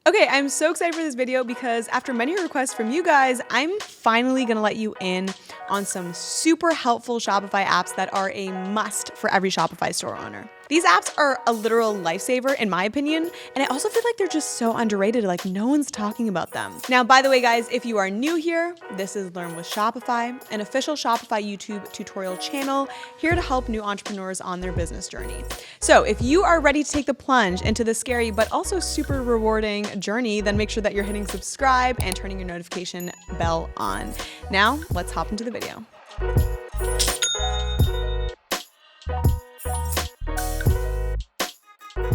Okay, I'm so excited for this video because after many requests from you guys, I'm finally gonna let you in on some super helpful Shopify apps that are a must for every Shopify store owner. These apps are a literal lifesaver in my opinion, and I also feel like they're just so underrated, like no one's talking about them. Now, by the way, guys, if you are new here, this is Learn with Shopify, an official Shopify YouTube tutorial channel here to help new entrepreneurs on their business journey. So if you are ready to take the plunge into the scary but also super rewarding journey, then make sure that you're hitting subscribe and turning your notification bell on. Now, let's hop into the video.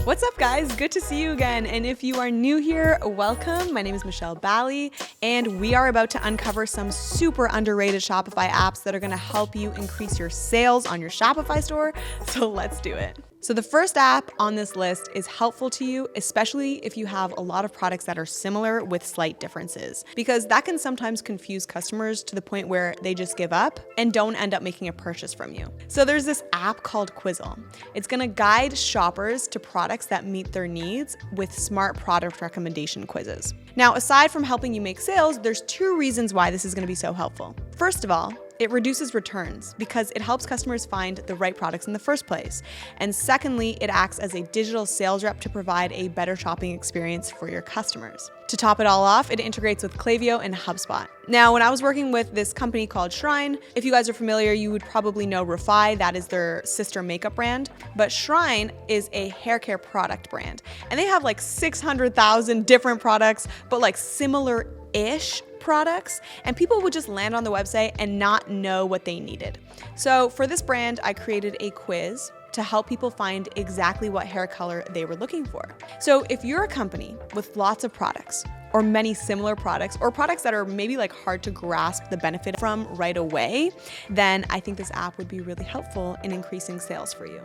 What's up, guys? Good to see you again. And if you are new here, welcome. My name is Michelle Bally, and we are about to uncover some super underrated Shopify apps that are going to help you increase your sales on your Shopify store. So let's do it. So the first app on this list is helpful to you, especially if you have a lot of products that are similar with slight differences, because that can sometimes confuse customers to the point where they just give up and don't end up making a purchase from you. So there's this app called Quizzle. It's gonna guide shoppers to products that meet their needs with smart product recommendation quizzes. Now, aside from helping you make sales, there's two reasons why this is gonna be so helpful. First of all, it reduces returns because it helps customers find the right products in the first place. And secondly, it acts as a digital sales rep to provide a better shopping experience for your customers. To top it all off, it integrates with Klaviyo and HubSpot. Now, when I was working with this company called Shrine, if you guys are familiar, you would probably know Refi, that is their sister makeup brand. But Shrine is a hair care product brand. And they have like 600,000 different products, but like similar-ish products, and people would just land on the website and not know what they needed. So for this brand, I created a quiz to help people find exactly what hair color they were looking for. So if you're a company with lots of products or many similar products or products that are maybe like hard to grasp the benefit from right away, then I think this app would be really helpful in increasing sales for you.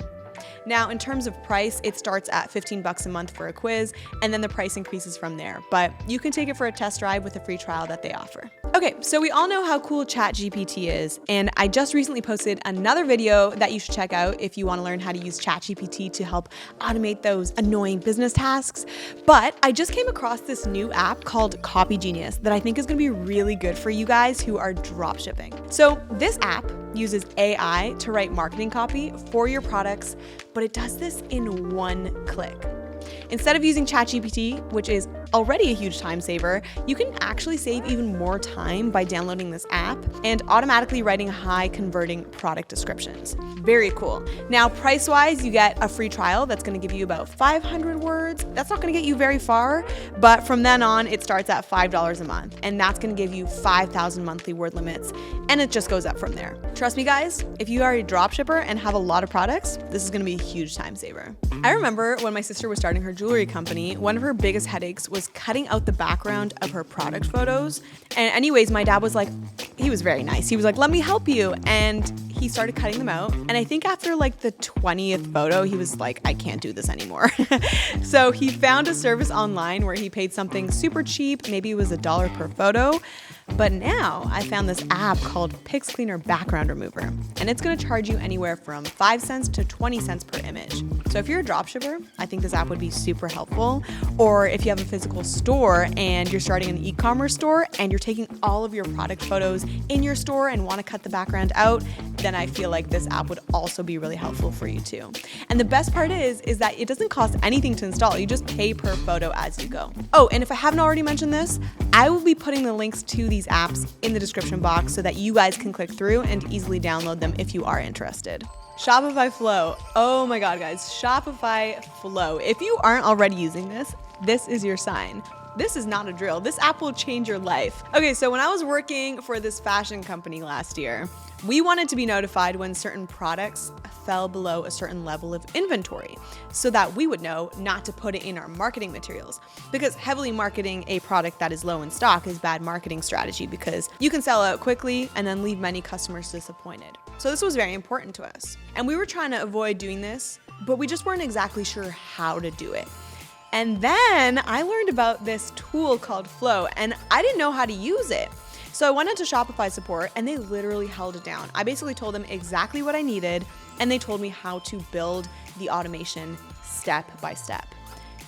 Now, in terms of price, it starts at $15 a month for a quiz, and then the price increases from there. But you can take it for a test drive with a free trial that they offer. Okay, so we all know how cool ChatGPT is, and I just recently posted another video that you should check out if you want to learn how to use ChatGPT to help automate those annoying business tasks. But I just came across this new app called Copy Genius that I think is going to be really good for you guys who are dropshipping. So this app uses AI to write marketing copy for your products, but it does this in one click. Instead of using ChatGPT, which is already a huge time saver, you can actually save even more time by downloading this app and automatically writing high converting product descriptions. Very cool. Now, price-wise, you get a free trial that's gonna give you about 500 words. That's not gonna get you very far, but from then on, it starts at $5 a month, and that's gonna give you 5,000 monthly word limits, and it just goes up from there. Trust me, guys, if you are a dropshipper and have a lot of products, this is gonna be a huge time saver. I remember when my sister was starting her jewelry company, one of her biggest headaches was cutting out the background of her product photos. And anyways, my dad was like, he was very nice. He was like, let me help you. And he started cutting them out. And I think after like the 20th photo, he was like, I can't do this anymore. So he found a service online where he paid something super cheap. Maybe it was $1 per photo. But now I found this app called Pix Cleaner Background Remover, and it's gonna charge you anywhere from 5 cents to 20 cents per image. So if you're a dropshipper, I think this app would be super helpful. Or if you have a physical store and you're starting an e-commerce store and you're taking all of your product photos in your store and wanna cut the background out, then I feel like this app would also be really helpful for you too. And the best part is that it doesn't cost anything to install. You just pay per photo as you go. Oh, and if I haven't already mentioned this, I will be putting the links to these apps in the description box so that you guys can click through and easily download them if you are interested. Shopify Flow. Oh my God, guys, Shopify Flow. If you aren't already using this, this is your sign. This is not a drill. This app will change your life. Okay, so when I was working for this fashion company last year, we wanted to be notified when certain products fell below a certain level of inventory so that we would know not to put it in our marketing materials, because heavily marketing a product that is low in stock is bad marketing strategy because you can sell out quickly and then leave many customers disappointed. So this was very important to us. And we were trying to avoid doing this, but we just weren't exactly sure how to do it. And then I learned about this tool called Flow, and I didn't know how to use it. So I went into Shopify support and they literally held it down. I basically told them exactly what I needed and they told me how to build the automation step by step.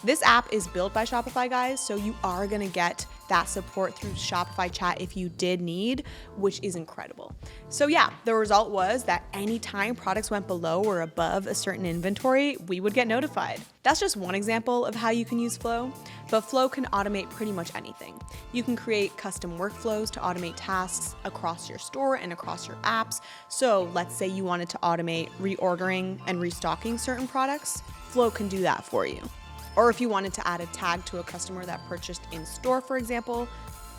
This app is built by Shopify, guys, so you are gonna get that support through Shopify chat if you did need, which is incredible. So yeah, the result was that anytime products went below or above a certain inventory, we would get notified. That's just one example of how you can use Flow, but Flow can automate pretty much anything. You can create custom workflows to automate tasks across your store and across your apps. So let's say you wanted to automate reordering and restocking certain products, Flow can do that for you. Or if you wanted to add a tag to a customer that purchased in store, for example,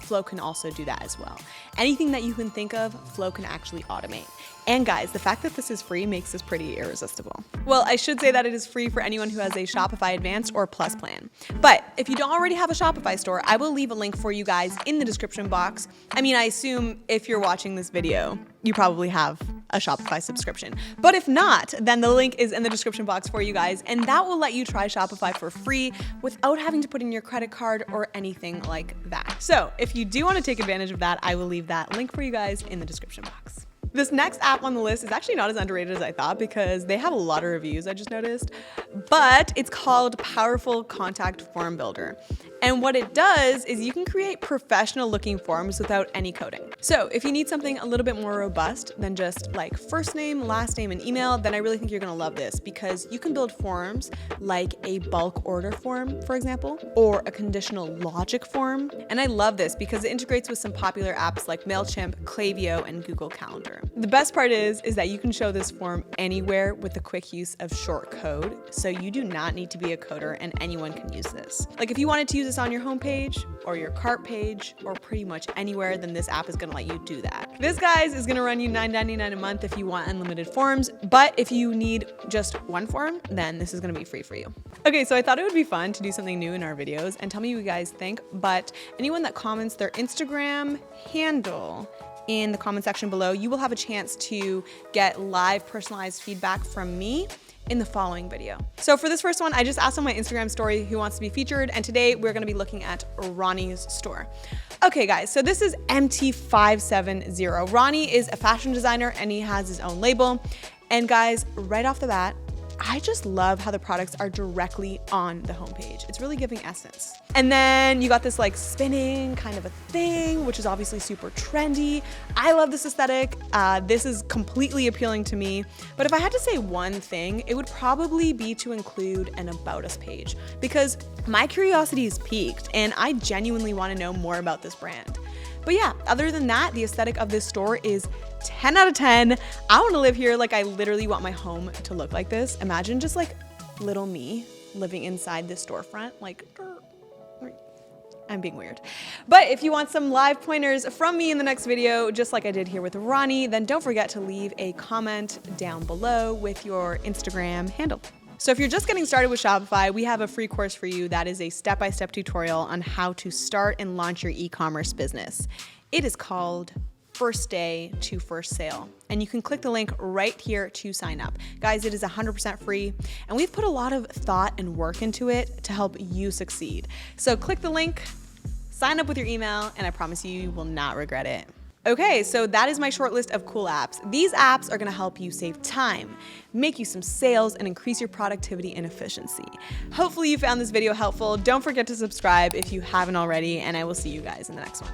Flow can also do that as well. Anything that you can think of, Flow can actually automate. And guys, the fact that this is free makes this pretty irresistible. Well, I should say that it is free for anyone who has a Shopify Advanced or Plus plan. But if you don't already have a Shopify store, I will leave a link for you guys in the description box. I mean, I assume if you're watching this video, you probably have a Shopify subscription. But if not, then the link is in the description box for you guys, and that will let you try Shopify for free without having to put in your credit card or anything like that. So if you do want to take advantage of that, I will leave that link for you guys in the description box. This next app on the list is actually not as underrated as I thought because they have a lot of reviews, I just noticed, but it's called Powerful Contact Form Builder. And what it does is you can create professional looking forms without any coding. So if you need something a little bit more robust than just like first name, last name, and email, then I really think you're gonna love this because you can build forms like a bulk order form, for example, or a conditional logic form. And I love this because it integrates with some popular apps like MailChimp, Klaviyo, and Google Calendar. The best part is that you can show this form anywhere with the quick use of short code. So you do not need to be a coder and anyone can use this. Like if you wanted to use this on your homepage or your cart page or pretty much anywhere, then this app is gonna let you do that. This, guys, is gonna run you $9.99 a month if you want unlimited forms, but if you need just one form, then this is gonna be free for you. Okay, so I thought it would be fun to do something new in our videos and tell me what you guys think, but anyone that comments their Instagram handle in the comment section below, you will have a chance to get live personalized feedback from me in the following video. So for this first one, I just asked on my Instagram story who wants to be featured, and today we're gonna be looking at Ronnie's store. Okay guys, so this is MT570. Ronnie is a fashion designer and he has his own label. And guys, right off the bat, I just love how the products are directly on the homepage. It's really giving essence. And then you got this like spinning kind of a thing, which is obviously super trendy. I love this aesthetic. This is completely appealing to me. But if I had to say one thing, it would probably be to include an About Us page because my curiosity is piqued and I genuinely want to know more about this brand. But yeah, other than that, the aesthetic of this store is 10 out of 10. I want to live here. Like I literally want my home to look like this. Imagine just like little me living inside this storefront. Like, I'm being weird. But if you want some live pointers from me in the next video, just like I did here with Ronnie, then don't forget to leave a comment down below with your Instagram handle. So if you're just getting started with Shopify, we have a free course for you that is a step-by-step tutorial on how to start and launch your e-commerce business. It is called First Day to First Sale. And you can click the link right here to sign up. Guys, it is 100% free. And we've put a lot of thought and work into it to help you succeed. So click the link, sign up with your email, and I promise you will not regret it. Okay, so that is my short list of cool apps. These apps are gonna help you save time, make you some sales, and increase your productivity and efficiency. Hopefully you found this video helpful. Don't forget to subscribe if you haven't already, and I will see you guys in the next one.